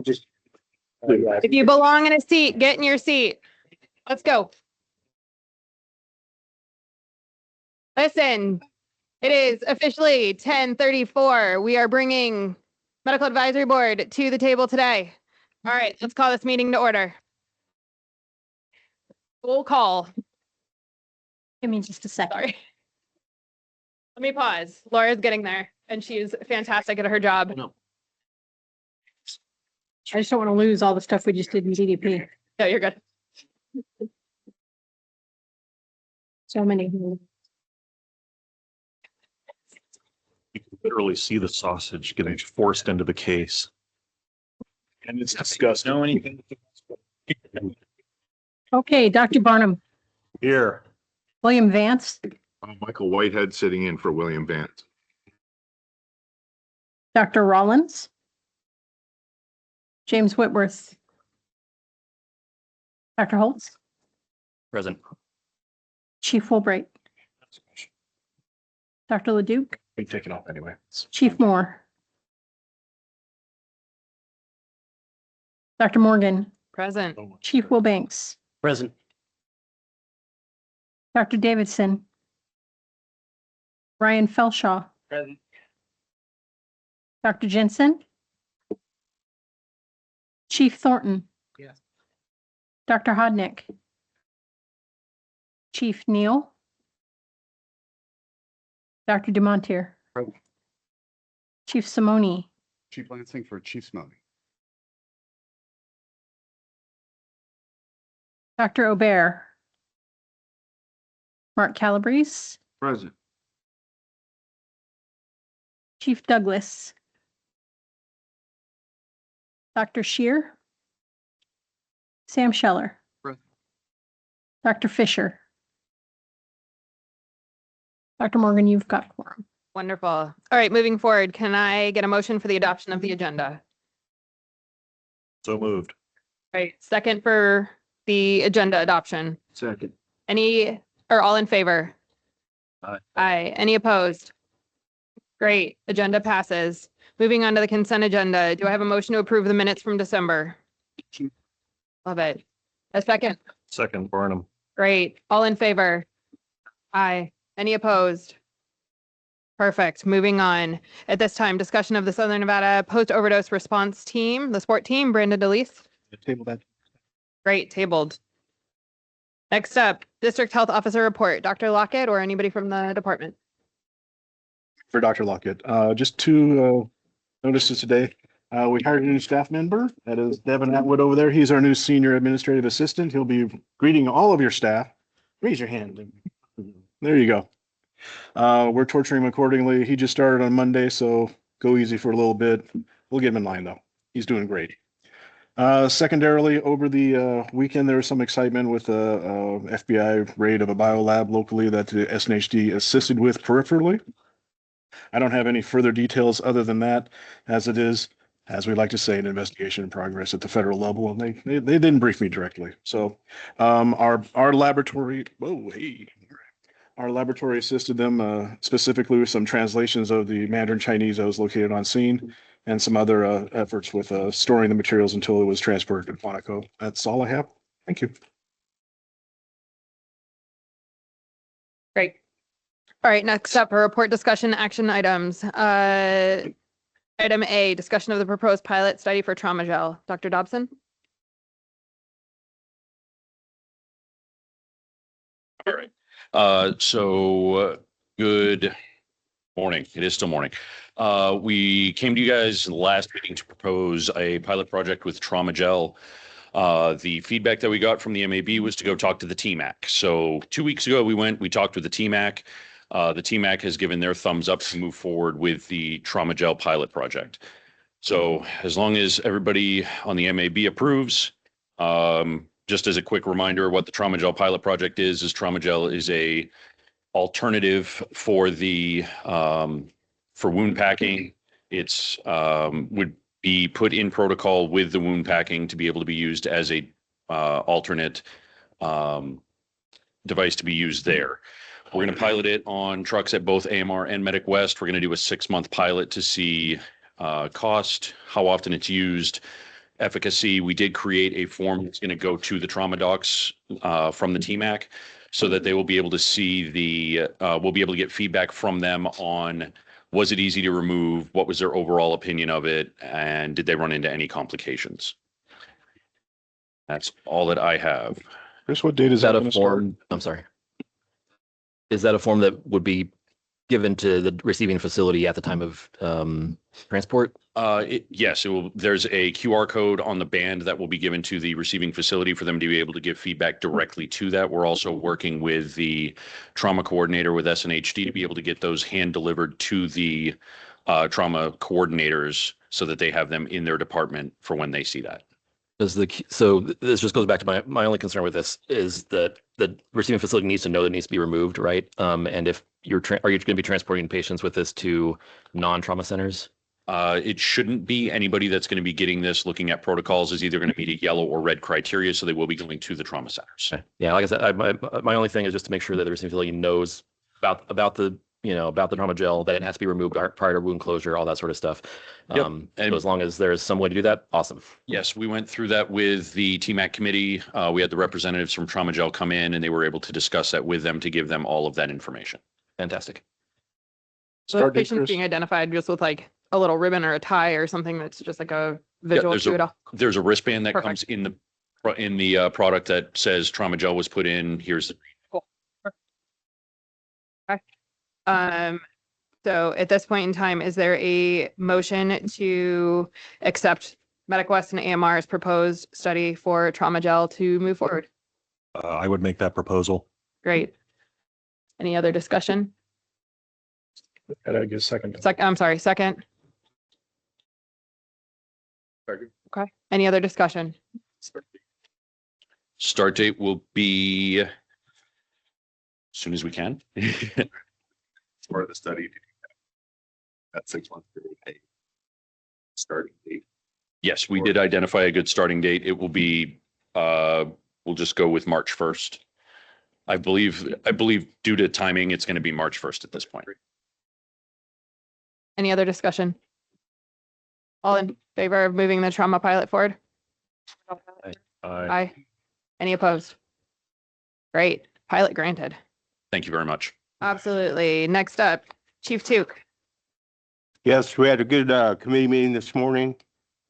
If you belong in a seat, get in your seat. Let's go. Listen, it is officially 10:34. We are bringing Medical Advisory Board to the table today. All right, let's call this meeting to order. Roll call. Give me just a second. Sorry. Let me pause. Laura's getting there and she's fantastic at her job. I just don't want to lose all the stuff we just did in DDP. No, you're good. So many. You can literally see the sausage getting forced into the case. And it's disgusting. Know anything? Okay, Dr. Barnum, Here. William Vance, Michael Whitehead sitting in for William Vance. Dr. Rollins, James Whitworth, Dr. Holtz, Present. Chief Fulbright, Dr. Leduc, We take it off anyway. Chief Moore, Dr. Morgan, Present. Chief Wilbanks, Present. Dr. Davidson, Ryan Felshaw, Present. Dr. Jensen, Chief Thornton. Yes. Dr. Hodnick, Chief Neal, Dr. Dumontier, Present. Chief Simone, Chief Lansing for Chief Smokey. Dr. Aubert, Mark Calabrese, Present. Chief Douglas, Dr. Shear, Sam Scheller, Present. Dr. Fisher. Dr. Morgan, you've got quorum. Wonderful. All right, moving forward, can I get a motion for the adoption of the agenda? So moved. All right, second for the agenda adoption. Second. Any, or all in favor? Aye. Aye. Any opposed? Great. Agenda passes. Moving on to the consent agenda. Do I have a motion to approve the minutes from December? Love it. A second. Second, Barnum. Great. All in favor? Aye. Any opposed? Perfect. Moving on. At this time, discussion of the Southern Nevada Post-Overdose Response Team, the sport team, Brandon DeLeese. Table that. Great. Tabled. Next up, District Health Officer Report. Dr. Lockett or anybody from the department? For Dr. Lockett. Just two notices today. We hired a new staff member. That is Devin Atwood over there. He's our new senior administrative assistant. He'll be greeting all of your staff. Raise your hand. There you go. We're torturing him accordingly. He just started on Monday, so go easy for a little bit. We'll get him in line though. He's doing great. Secondarily, over the weekend, there was some excitement with a FBI raid of a biolab locally that the SNHD assisted with peripherally. I don't have any further details other than that, as it is, as we like to say, an investigation in progress at the federal level, and they didn't brief me directly. So our laboratory, our laboratory assisted them specifically with some translations of the Mandarin Chinese that was located on scene, and some other efforts with storing the materials until it was transported to Quantico. That's all I have. Thank you. Great. All right, next up, a report discussion action items. Item A, discussion of the proposed pilot study for trauma gel. Dr. Dobson? All right. Good morning. It is still morning. We came to you guys in the last meeting to propose a pilot project with trauma gel. The feedback that we got from the MAB was to go talk to the TMAC. So 2 weeks ago, we talked with the TMAC. The TMAC has given their thumbs up to move forward with the trauma gel pilot project. So as long as everybody on the MAB approves, just as a quick reminder, what the trauma gel pilot project is trauma gel is a alternative for the for wound packing. It's would be put in protocol with the wound packing to be able to be used as a alternate device to be used there. We're going to pilot it on trucks at both AMR and Medic West. We're going to do a 6-month pilot to see cost, how often it's used, efficacy. We did create a form that's going to go to the trauma docs from the TMAC so that they will be able to see we'll be able to get feedback from them on, was it easy to remove? What was their overall opinion of it? And did they run into any complications? That's all that I have. Chris, what date is Is that that a gonna start? form? I'm sorry. Is that a form that would be given to the receiving facility at the time of transport? Yes, there's a QR code on the band that will be given to the receiving facility for them to be able to give feedback directly to that. We're also working with the trauma coordinator with SNHD to be able to get those hand delivered to the trauma coordinators so that they have them in their department for when they see that. So this just goes back to my only concern with this is that the receiving facility needs to know that it needs to be removed, right? And if are you going to be transporting patients with this to non-trauma centers? It shouldn't be. Anybody that's going to be getting this, looking at protocols, is either going to meet a yellow or red criteria, so they will be going to the trauma centers. Okay. Yeah, like I said, my only thing is just to make sure that the receiving facility knows about the trauma gel, that it has to be removed prior to wound closure, all that sort of stuff. Yep. So as long as there's some way to do that, awesome. Yes, we went through that with the TMAC committee. We had the representatives from Trauma Gel come in, and they were able to discuss that with them to give them all of that information. Fantastic. So Start date, patients Chris? being identified just with like a little ribbon or a tie or something that's just like a visual there's to it all. There's a wristband that Perfect. comes in the product that says Trauma Gel was put in. Here's So at this point in time, is there a motion to accept Medic West and AMR's proposed study for Trauma Gel to move forward? I would make that proposal. Great. Any other discussion? I guess second. I'm sorry, second. Second. Okay. Any other discussion? start date will be as soon as we can. Part of the study. That 6 month period. Starting date. Yes, we did identify a good starting date. It will be, we'll just go with March 1st. I believe due to timing, it's going to be March 1st at this point. Any other discussion? All in favor of moving the trauma pilot forward? Aye. Any opposed? Great. Pilot granted. Thank you very much. Absolutely. Next up, Chief Tuke. Yes, we had a good committee meeting this morning.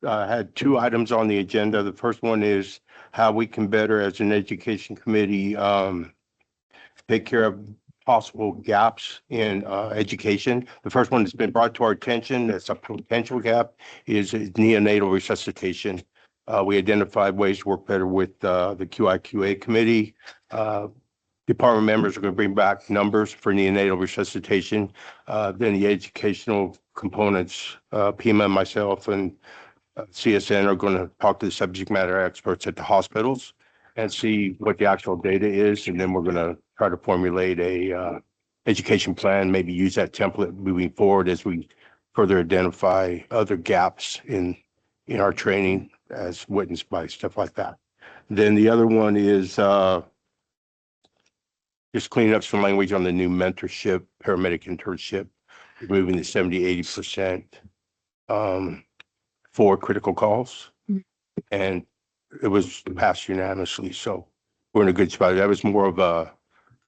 Had 2 items on the agenda. The first one is how we can better, as an education committee, take care of possible gaps in education. The first one that's been brought to our attention, that's a potential gap, is neonatal resuscitation. We identified ways to work better with the QIQA committee. Department members are going to bring back numbers for neonatal resuscitation. Then the educational components, PIMA, myself, and CSN are going to talk to the subject matter experts at the hospitals and see what the actual data is. And then we're going to try to formulate a education plan, maybe use that template moving forward as we further identify other gaps in our training as witnessed by stuff like that. Then the other one is just cleaning up some language on the new mentorship, paramedic internship, moving the 70-80% for critical calls. Mhm. And it was passed unanimously. So we're in a good spot. That was more of a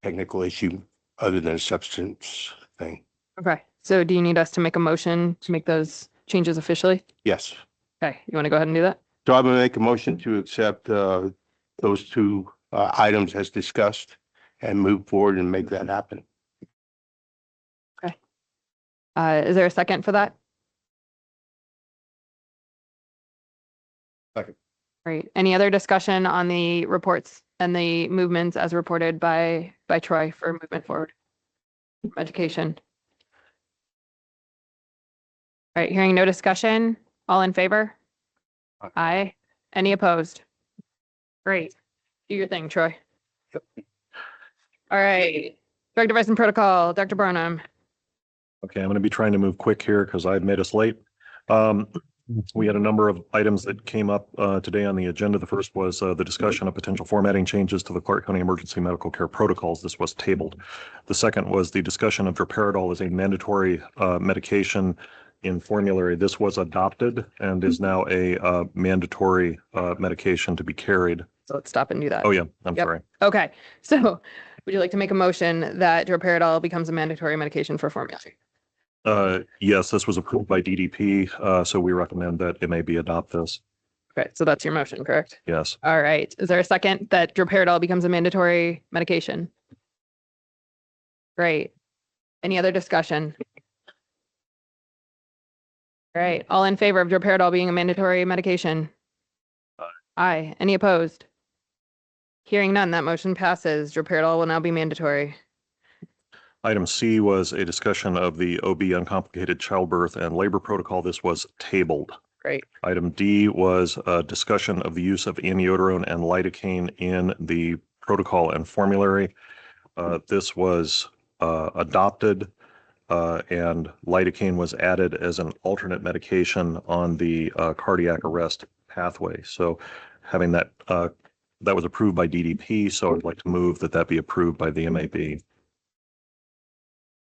technical issue other than a substance thing. Okay. So do you need us to make a motion to make those changes officially? Yes. Okay. You want to go ahead and do that? So I'm going to make a motion to accept those 2 items as discussed and move forward and make that happen. Is there a second for that? Second. Great. Any other discussion on the reports and the movements as reported by Troy for movement forward? Education. All right, hearing no discussion, all in favor? Aye. Any opposed? Great. Do your thing, Troy. All right. Director of Vice and Protocol, Dr. Barnum. Okay, I'm going to be trying to move quick here because I've made us late. We had a number of items that came up today on the agenda. The first was the discussion of potential formatting changes to the Clark County Emergency Medical Care Protocols. This was tabled. The second was the discussion of droperidol as a mandatory medication in formulary. This was adopted and is now a mandatory medication to be carried. So let's stop and do that. Oh, yeah, I'm Yep. sorry. Okay, so would you like to make a motion that droperidol becomes a mandatory medication for formulary? Yes, this was approved by DDP, so we recommend that MAB adopt this. Okay, so that's your motion, correct? Yes. All right. Is there a second that droperidol becomes a mandatory medication? Great. Any other discussion? All right. All in favor of droperidol being a mandatory medication? Aye. Any opposed? Hearing none, that motion passes. Droperidol will now be mandatory. Item C was a discussion of the OB uncomplicated childbirth and labor protocol. This was tabled. Great. Item D was a discussion of the use of amiodarone and lidocaine in the protocol and formulary. This was adopted, and lidocaine was added as an alternate medication on the cardiac arrest pathway. So having that, that was approved by DDP, so I'd like to move that that be approved by the MAB.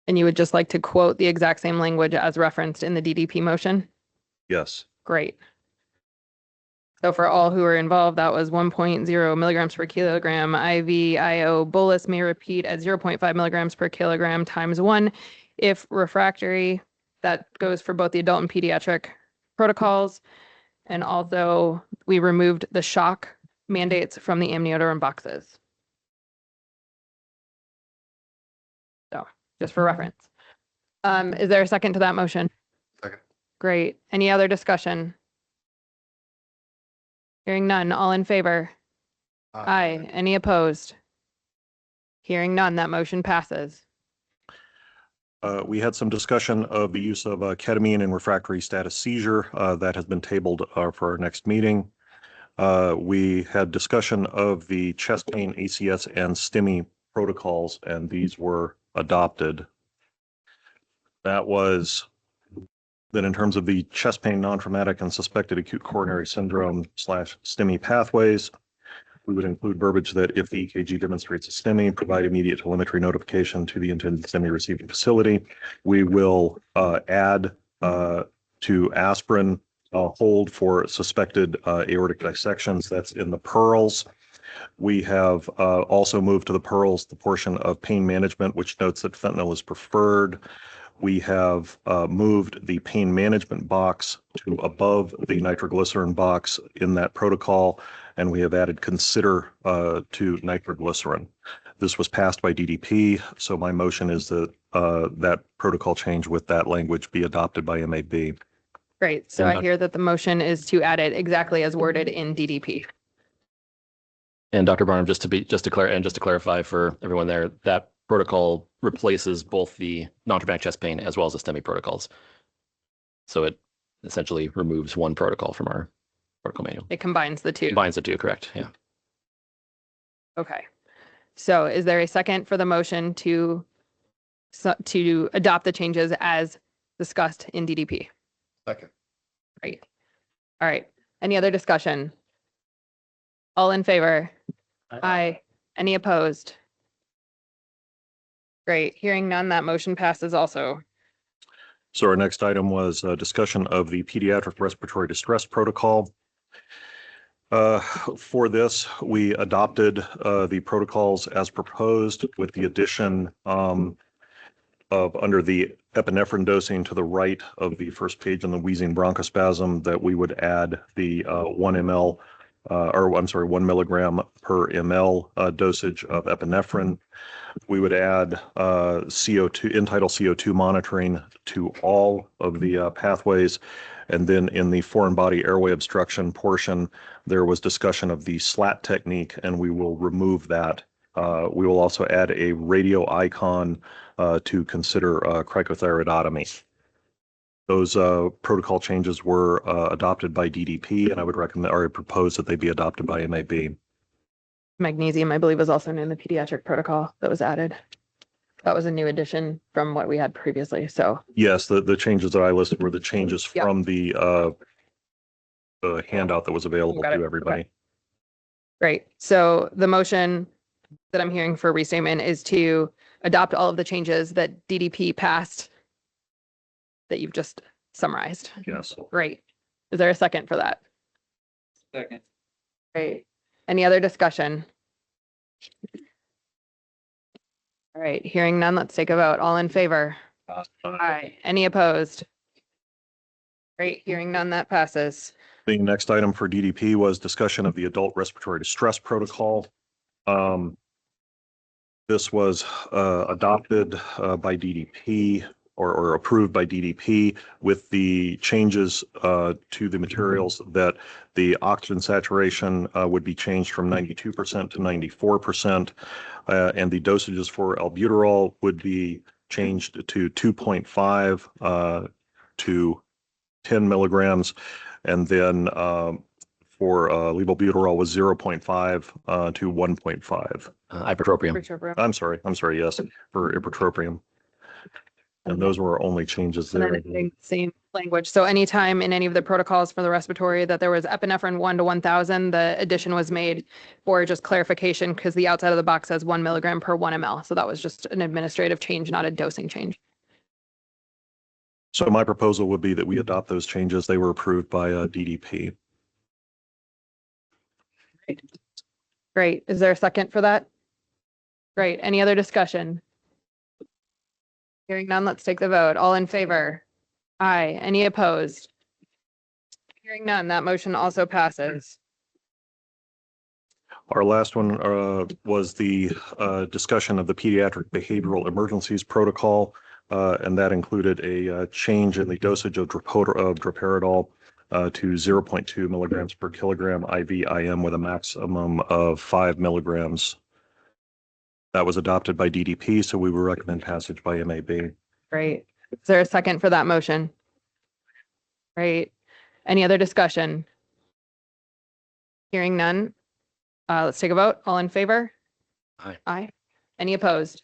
And you would just like to quote the exact same language as referenced in the DDP motion? Yes. Great. So for all who are involved, that was 1.0 milligrams per kilogram. IVIO bolus may repeat at 0.5 milligrams per kilogram times 1 if refractory. That goes for both the adult and pediatric protocols. And also, we removed the shock mandates from the amiodarone boxes. So, just for reference. Is there a second to that motion? Second. Great. Any other discussion? Hearing none, all in favor? Aye. Any opposed? Hearing none, that motion passes. We had some discussion of the use of ketamine in refractory status seizure. That has been tabled for our next meeting. We had discussion of the chest pain, ACS, and STEMI protocols, and these were adopted. That was then in terms of the chest pain, non-traumatic, and suspected acute coronary syndrome / STEMI pathways. We would include verbiage that if the EKG demonstrates a STEMI, provide immediate telemetry notification to the intended STEMI receiving facility. We will add to aspirin hold for suspected aortic dissections. That's in the pearls. We have also moved to the pearls the portion of pain management, which notes that fentanyl is preferred. We have moved the pain management box to above the nitroglycerin box in that protocol, and we have added consider to nitroglycerin. This was passed by DDP, so my motion is that that protocol change with that language be adopted by MAB. Great. So I hear that the motion is to add it exactly as worded in DDP. And Dr. Barnum, just to clarify for everyone there, that protocol replaces both the non-traumatic chest pain as well as the STEMI protocols. So it essentially removes one protocol from our protocol manual. It combines the two. Combines the two, correct? Yeah. Okay. So is there a second for the motion to adopt the changes as discussed in DDP? Second. Great. All right. Any other discussion? All in favor? Aye. Any opposed? Great. Hearing none, that motion passes also. So our next item was a discussion of the pediatric respiratory distress protocol. For this, we adopted the protocols as proposed with the addition of under the epinephrine dosing to the right of the first page on the wheezing bronchospasm that we would add the 1 milligram per ml dosage of epinephrine. We would add CO2, end-tidal CO2 monitoring to all of the pathways. And then in the foreign body airway obstruction portion, there was discussion of the SLAT technique, and we will remove that. We will also add a radio icon to consider cricothyroidotomy. Those protocol changes were adopted by DDP, and I would recommend or propose that they be adopted by MAB. Magnesium, I believe, was also in the pediatric protocol that was added. That was a new addition from what we had previously. So yes, the changes that I listed were the changes Yep. from the handout that was available Got to it. everybody. Okay. Great. So the motion that I'm hearing for restatement is to adopt all of the changes that DDP passed that you've just summarized. Yes. Great. Is there a second for that? Second. Great. Any other discussion? All right, hearing none, let's take a vote. All in favor? Aye. Any opposed? Great, hearing none, that passes. The next item for DDP was discussion of the adult respiratory distress protocol. This was adopted by DDP or approved by DDP with the changes to the materials that the oxygen saturation would be changed from 92% to 94%. And the dosages for albuterol would be changed to 2.5 to 10 milligrams. And then for levobuterol was 0.5 to 1.5. Ipratropium. I'm sorry, yes, for ipratropium. And those were only changes And then there. adding same language. So anytime in any of the protocols for the respiratory that there was epinephrine 1 to 1,000, the addition was made for just clarification because the outside of the box says 1 milligram per 1 ml. So that was just an administrative change, not a dosing change. So my proposal would be that we adopt those changes. They were approved by DDP. Great. Is there a second for that? Great. Any other discussion? Hearing none, let's take the vote. All in favor? Aye. Any opposed? Hearing none, that motion also passes. Our last one was the discussion of the pediatric behavioral emergencies protocol. And that included a change in the dosage of droperidol to 0.2 milligrams per kilogram IV/IM with a maximum of 5 milligrams. That was adopted by DDP, so we will recommend passage by MAB. Great. Is there a second for that motion? Great. Any other discussion? Hearing none. Let's take a vote. All in favor? Aye. Aye. Any opposed?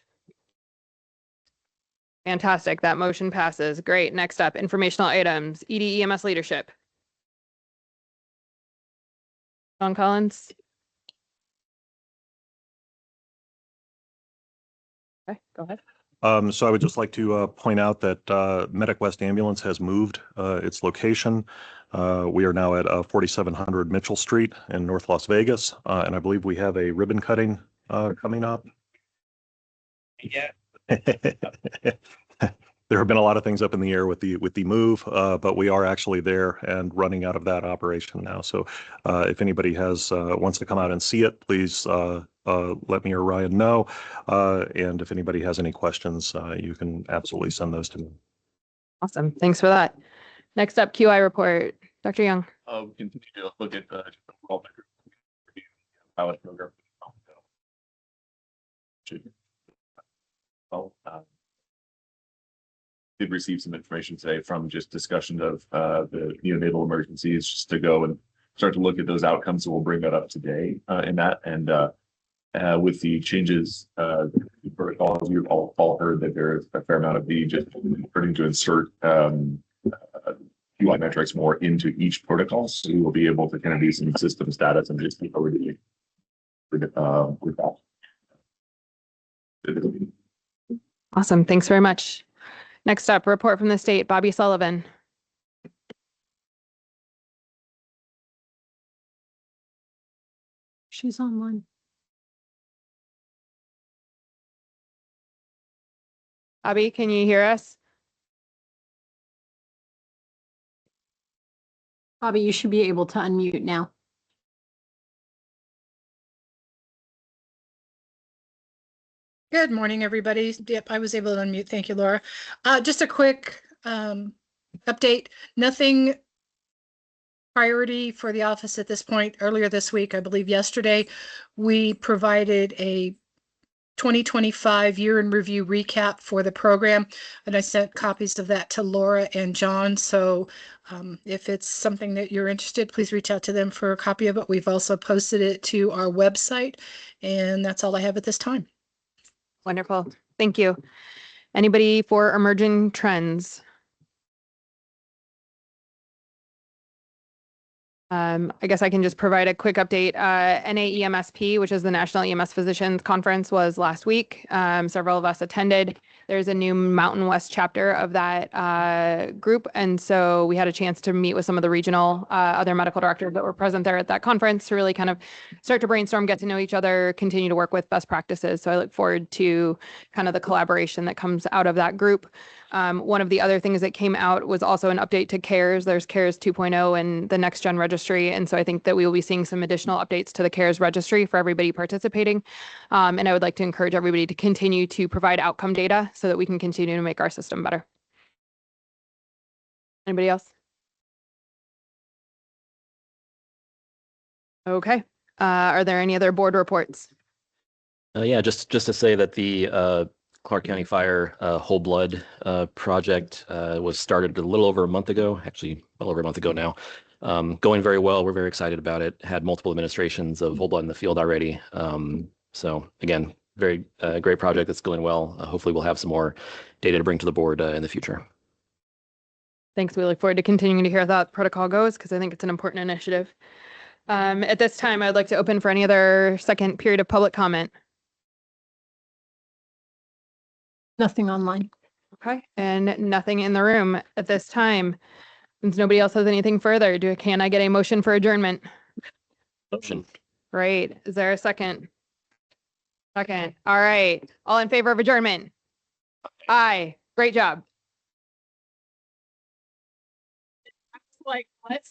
Fantastic. That motion passes. Great. Next up, informational items, ED/EMS leadership. John Collins. Okay, go ahead. So I would just like to point out that Medic West Ambulance has moved its location. We are now at 4700 Mitchell Street in North Las Vegas, and I believe we have a ribbon cutting coming up. Yeah. There have been a lot of things up in the air with the move, but we are actually there and running out of that operation now. So if anybody wants to come out and see it, please let me or Ryan know. And if anybody has any questions, you can absolutely send those to me. Awesome. Thanks for that. Next up, QI report. Dr. Young. We continue to look at pilot program. Did receive some information today from just discussion of the neonatal emergencies, just to go and start to look at those outcomes. So we'll bring that up today in that. And with the changes, protocols, you've all heard that there's a fair amount of need just starting to insert QI metrics more into each protocol. So we will be able to kind of do some system status and just keep already with that. Awesome. Thanks very much. Next up, report from the state, Bobby Sullivan. She's online. Bobby, can you hear us? Bobby, you should be able to unmute now. Good morning, everybody. Yep, I was able to unmute. Thank you, Laura. Just a quick update. Nothing priority for the office at this point. Earlier this week, I believe yesterday, we provided a 2025 year in review recap for the program, and I sent copies of that to Laura and John. So if it's something that you're interested, please reach out to them for a copy of it. We've also posted it to our website, and that's all I have at this time. Wonderful. Thank you. Anybody for emerging trends? I guess I can just provide a quick update. NAEMSP, which is the National EMS Physicians Conference, was last week. Several of us attended. There's a new Mountain West chapter of that group. And so we had a chance to meet with some of the regional other medical directors that were present there at that conference to really kind of start to brainstorm, get to know each other, continue to work with best practices. So I look forward to kind of the collaboration that comes out of that group. One of the other things that came out was also an update to CARES. There's CARES 2.0 and the Next Gen Registry. And so I think that we will be seeing some additional updates to the CARES registry for everybody participating. And I would like to encourage everybody to continue to provide outcome data so that we can continue to make our system better. Anybody else? Okay. Are there any other board reports? Yeah, just to say that the Clark County Fire Whole Blood project was started a little over a month ago, actually well over a month ago now. Going very well. We're very excited about it. Had multiple administrations of Whole Blood in the field already. So again, very great project that's going well. Hopefully we'll have some more data to bring to the board in the future. Thanks. We look forward to continuing to hear how that protocol goes because I think it's an important initiative. At this time, I'd like to open for any other second period of public comment. Nothing online. Okay, and nothing in the room at this time. Since nobody else has anything further, can I get a motion for adjournment? Motion. Great. Is there a second? Second. All right. All in favor of adjournment? Aye. Great job. Like, what?